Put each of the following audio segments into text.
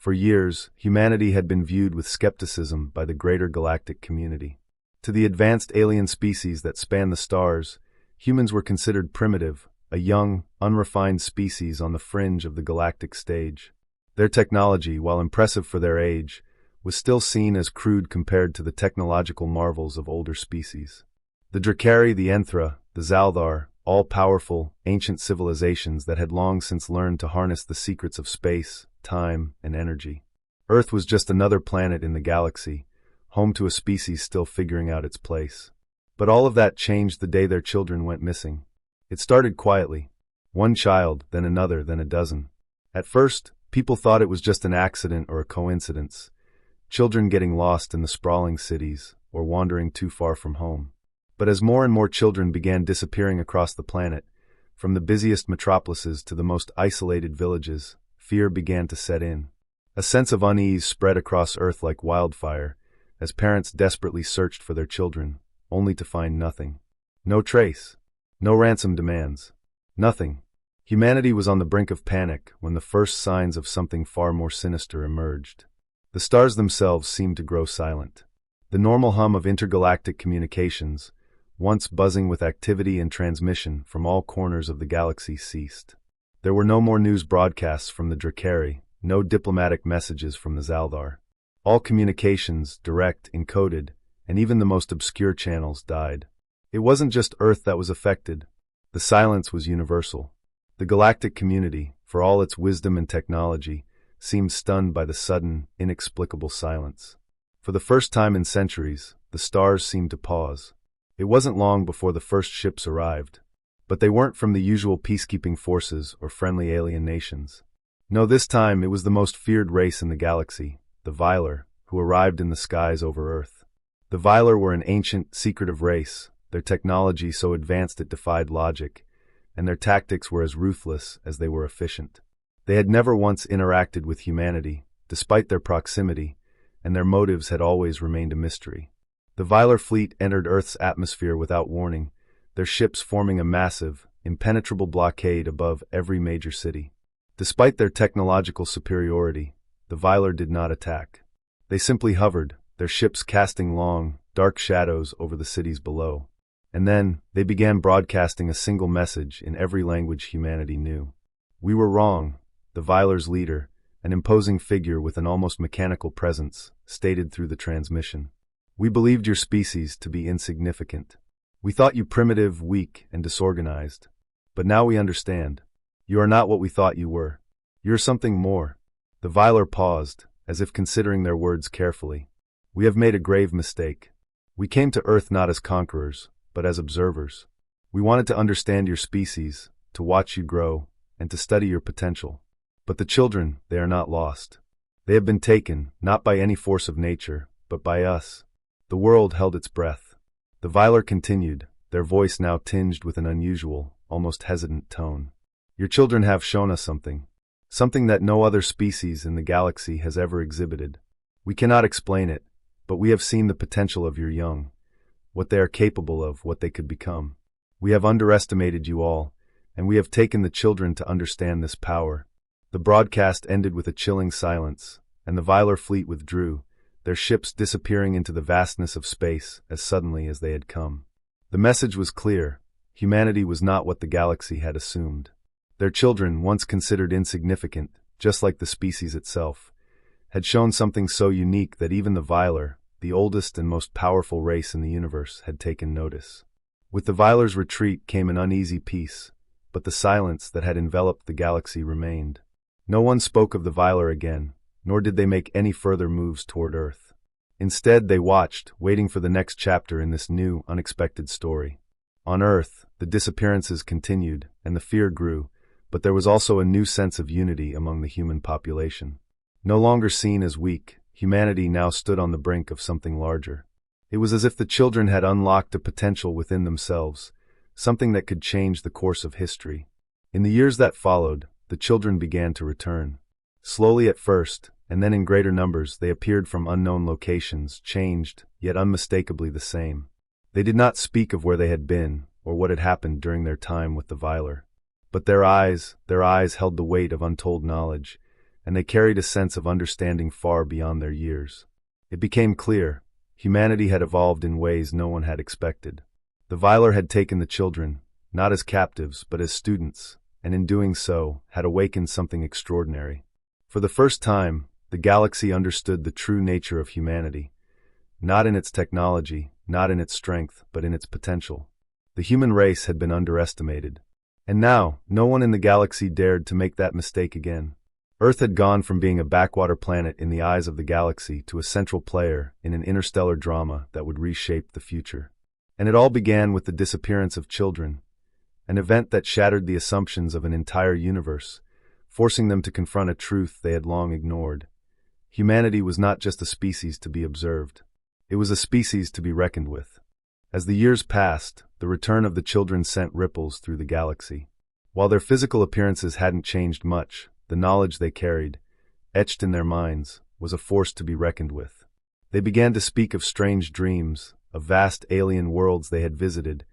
For years, humanity had been viewed with skepticism by the greater galactic community. To the advanced alien species that span the stars, humans were considered primitive, a young, unrefined species on the fringe of the galactic stage. Their technology, while impressive for their age, was still seen as crude compared to the technological marvels of older species. The Drakari, the Enthra, the Zaldar, all-powerful, ancient civilizations that had long since learned to harness the secrets of space, time, and energy. Earth was just another planet in the galaxy, home to a species still figuring out its place. But all of that changed the day their children went missing. It started quietly. One child, then another, then a dozen. At first, people thought it was just an accident or a coincidence. Children getting lost in the sprawling cities, or wandering too far from home. But as more and more children began disappearing across the planet, from the busiest metropolises to the most isolated villages, fear began to set in. A sense of unease spread across Earth like wildfire, as parents desperately searched for their children, only to find nothing. No trace. No ransom demands. Nothing. Humanity was on the brink of panic when the first signs of something far more sinister emerged. The stars themselves seemed to grow silent. The normal hum of intergalactic communications, once buzzing with activity and transmission from all corners of the galaxy, ceased. There were no more news broadcasts from the Drakari, no diplomatic messages from the Zaldar. All communications, direct, encoded, and even the most obscure channels died. It wasn't just Earth that was affected. The silence was universal. The galactic community, for all its wisdom and technology, seemed stunned by the sudden, inexplicable silence. For the first time in centuries, the stars seemed to pause. It wasn't long before the first ships arrived. But they weren't from the usual peacekeeping forces or friendly alien nations. No, this time it was the most feared race in the galaxy, the Vylar, who arrived in the skies over Earth. The Vylar were an ancient, secretive race, their technology so advanced it defied logic, and their tactics were as ruthless as they were efficient. They had never once interacted with humanity, despite their proximity, and their motives had always remained a mystery. The Vylar fleet entered Earth's atmosphere without warning, their ships forming a massive, impenetrable blockade above every major city. Despite their technological superiority, the Vylar did not attack. They simply hovered, their ships casting long, dark shadows over the cities below. And then, they began broadcasting a single message in every language humanity knew. We were wrong. The Vylar's leader, an imposing figure with an almost mechanical presence, stated through the transmission. We believed your species to be insignificant. We thought you primitive, weak, and disorganized. But now we understand. You are not what we thought you were. You're something more. The Vylar paused, as if considering their words carefully. We have made a grave mistake. We came to Earth not as conquerors, but as observers. We wanted to understand your species, to watch you grow, and to study your potential. But the children, they are not lost. They have been taken, not by any force of nature, but by us. The world held its breath. The Vylar continued, their voice now tinged with an unusual, almost hesitant tone. Your children have shown us something. Something that no other species in the galaxy has ever exhibited. We cannot explain it, but we have seen the potential of your young, what they are capable of, what they could become. We have underestimated you all, and we have taken the children to understand this power. The broadcast ended with a chilling silence, and the Vylar fleet withdrew, their ships disappearing into the vastness of space as suddenly as they had come. The message was clear. Humanity was not what the galaxy had assumed. Their children, once considered insignificant, just like the species itself, had shown something so unique that even the Vylar, the oldest and most powerful race in the universe, had taken notice. With the Vylar's retreat came an uneasy peace, but the silence that had enveloped the galaxy remained. No one spoke of the Vylar again, nor did they make any further moves toward Earth. Instead, they watched, waiting for the next chapter in this new, unexpected story. On Earth, the disappearances continued, and the fear grew, but there was also a new sense of unity among the human population. No longer seen as weak, humanity now stood on the brink of something larger. It was as if the children had unlocked a potential within themselves, something that could change the course of history. In the years that followed, the children began to return. Slowly at first, and then in greater numbers, they appeared from unknown locations, changed, yet unmistakably the same. They did not speak of where they had been, or what had happened during their time with the Vylar. But their eyes held the weight of untold knowledge, and they carried a sense of understanding far beyond their years. It became clear, humanity had evolved in ways no one had expected. The Viler had taken the children, not as captives but as students, and in doing so, had awakened something extraordinary. For the first time, the galaxy understood the true nature of humanity, not in its technology, not in its strength, but in its potential. The human race had been underestimated. And now, no one in the galaxy dared to make that mistake again. Earth had gone from being a backwater planet in the eyes of the galaxy to a central player in an interstellar drama that would reshape the future. And it all began with the disappearance of children, an event that shattered the assumptions of an entire universe, forcing them to confront a truth they had long ignored. Humanity was not just a species to be observed. It was a species to be reckoned with. As the years passed, the return of the children sent ripples through the galaxy. While their physical appearances hadn't changed much, the knowledge they carried, etched in their minds, was a force to be reckoned with. They began to speak of strange dreams, of vast alien worlds they had visited,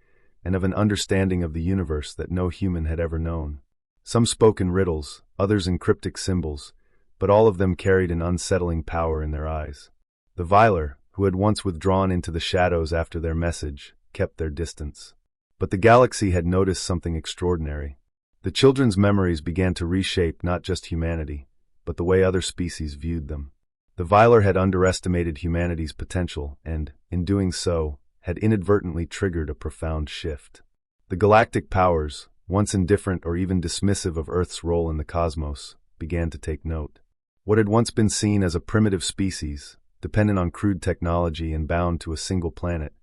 and of an understanding of the universe that no human had ever known. Some spoke in riddles, others in cryptic symbols, but all of them carried an unsettling power in their eyes. The Viler, who had once withdrawn into the shadows after their message, kept their distance. But the galaxy had noticed something extraordinary. The children's memories began to reshape not just humanity, but the way other species viewed them. The Viler had underestimated humanity's potential and, in doing so, had inadvertently triggered a profound shift. The galactic powers, once indifferent or even dismissive of Earth's role in the cosmos, began to take note. What had once been seen as a primitive species, dependent on crude technology and bound to a single planet,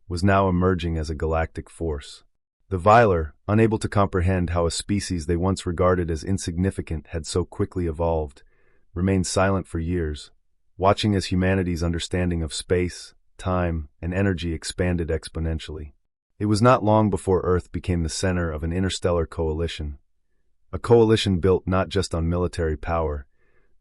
was now emerging as a galactic force. The Viler, unable to comprehend how a species they once regarded as insignificant had so quickly evolved, remained silent for years, watching as humanity's understanding of space, time, and energy expanded exponentially. It was not long before Earth became the center of an interstellar coalition, a coalition built not just on military power,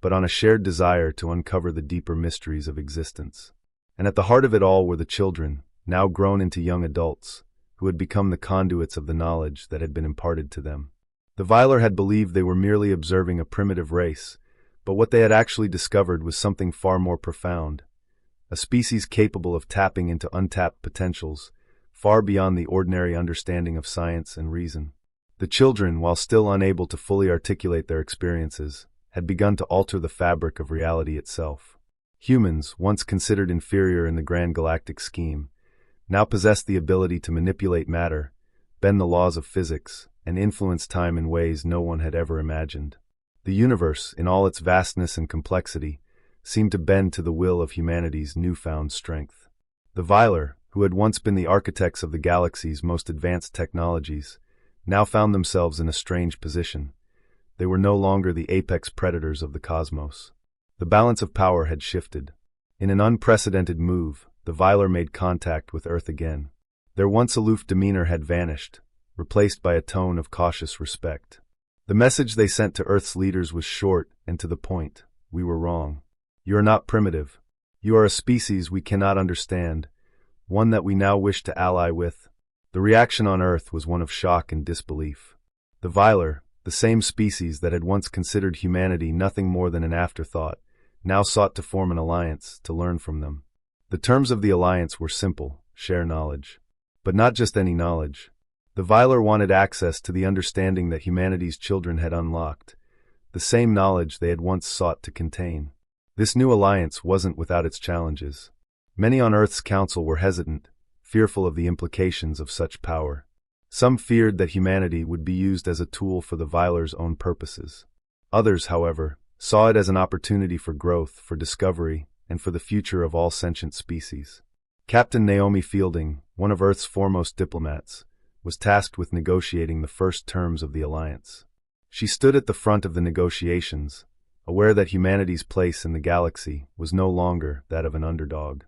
but on a shared desire to uncover the deeper mysteries of existence. And at the heart of it all were the children, now grown into young adults, who had become the conduits of the knowledge that had been imparted to them. The Viler had believed they were merely observing a primitive race, but what they had actually discovered was something far more profound, a species capable of tapping into untapped potentials, far beyond the ordinary understanding of science and reason. The children, while still unable to fully articulate their experiences, had begun to alter the fabric of reality itself. Humans, once considered inferior in the grand galactic scheme, now possessed the ability to manipulate matter, bend the laws of physics, and influence time in ways no one had ever imagined. The universe, in all its vastness and complexity, seemed to bend to the will of humanity's newfound strength. The Viler, who had once been the architects of the galaxy's most advanced technologies, now found themselves in a strange position. They were no longer the apex predators of the cosmos. The balance of power had shifted. In an unprecedented move, the Viler made contact with Earth again. Their once aloof demeanor had vanished, replaced by a tone of cautious respect. The message they sent to Earth's leaders was short and to the point. We were wrong. You are not primitive. You are a species we cannot understand, one that we now wish to ally with. The reaction on Earth was one of shock and disbelief. The Viler, the same species that had once considered humanity nothing more than an afterthought, now sought to form an alliance to learn from them. The terms of the alliance were simple: share knowledge. But not just any knowledge. The Viler wanted access to the understanding that humanity's children had unlocked, the same knowledge they had once sought to contain. This new alliance wasn't without its challenges. Many on Earth's council were hesitant, fearful of the implications of such power. Some feared that humanity would be used as a tool for the Viler's own purposes. Others, however, saw it as an opportunity for growth, for discovery, and for the future of all sentient species. Captain Naomi Fielding, one of Earth's foremost diplomats, was tasked with negotiating the first terms of the alliance. She stood at the front of the negotiations, aware that humanity's place in the galaxy was no longer that of an underdog.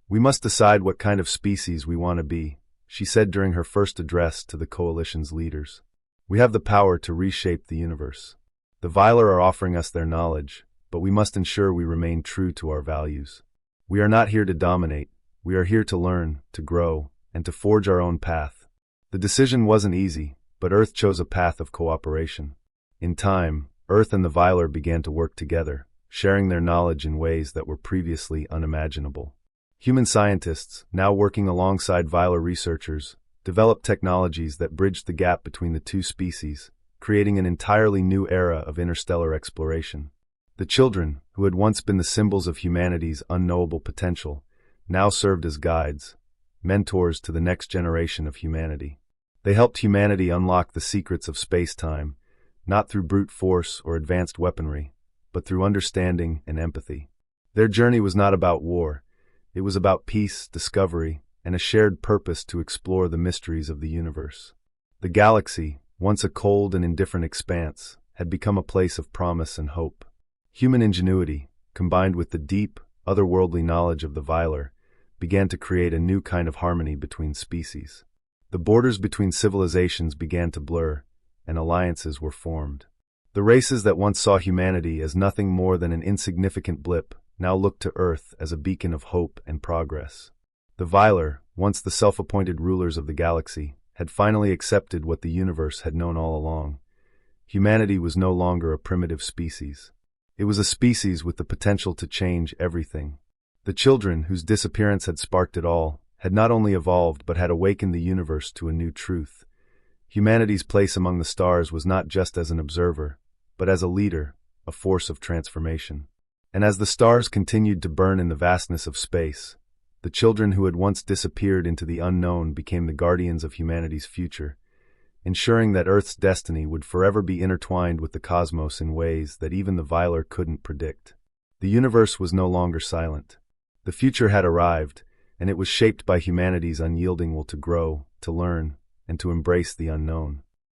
We must decide what kind of species we want to be, she said during her first address to the coalition's leaders. We have the power to reshape the universe. The Viler are offering us their knowledge, but we must ensure we remain true to our values. We are not here to dominate. We are here to learn, to grow, and to forge our own path. The decision wasn't easy, but Earth chose a path of cooperation. In time, Earth and the Viler began to work together, sharing their knowledge in ways that were previously unimaginable. Human scientists, now working alongside Viler researchers, developed technologies that bridged the gap between the two species, creating an entirely new era of interstellar exploration. The children, who had once been the symbols of humanity's unknowable potential, now served as guides, mentors to the next generation of humanity. They helped humanity unlock the secrets of space-time, not through brute force or advanced weaponry, but through understanding and empathy. Their journey was not about war. It was about peace, discovery, and a shared purpose to explore the mysteries of the universe. The galaxy, once a cold and indifferent expanse, had become a place of promise and hope. Human ingenuity, combined with the deep, otherworldly knowledge of the Viler, began to create a new kind of harmony between species. The borders between civilizations began to blur, and alliances were formed. The races that once saw humanity as nothing more than an insignificant blip now looked to Earth as a beacon of hope and progress. The Viler, once the self-appointed rulers of the galaxy, had finally accepted what the universe had known all along. Humanity was no longer a primitive species. It was a species with the potential to change everything. The children, whose disappearance had sparked it all, had not only evolved but had awakened the universe to a new truth. Humanity's place among the stars was not just as an observer, but as a leader, a force of transformation. And as the stars continued to burn in the vastness of space, the children who had once disappeared into the unknown became the guardians of humanity's future, ensuring that Earth's destiny would forever be intertwined with the cosmos in ways that even the Viler couldn't predict. The universe was no longer silent. The future had arrived, and it was shaped by humanity's unyielding will to grow, to learn, and to embrace the unknown.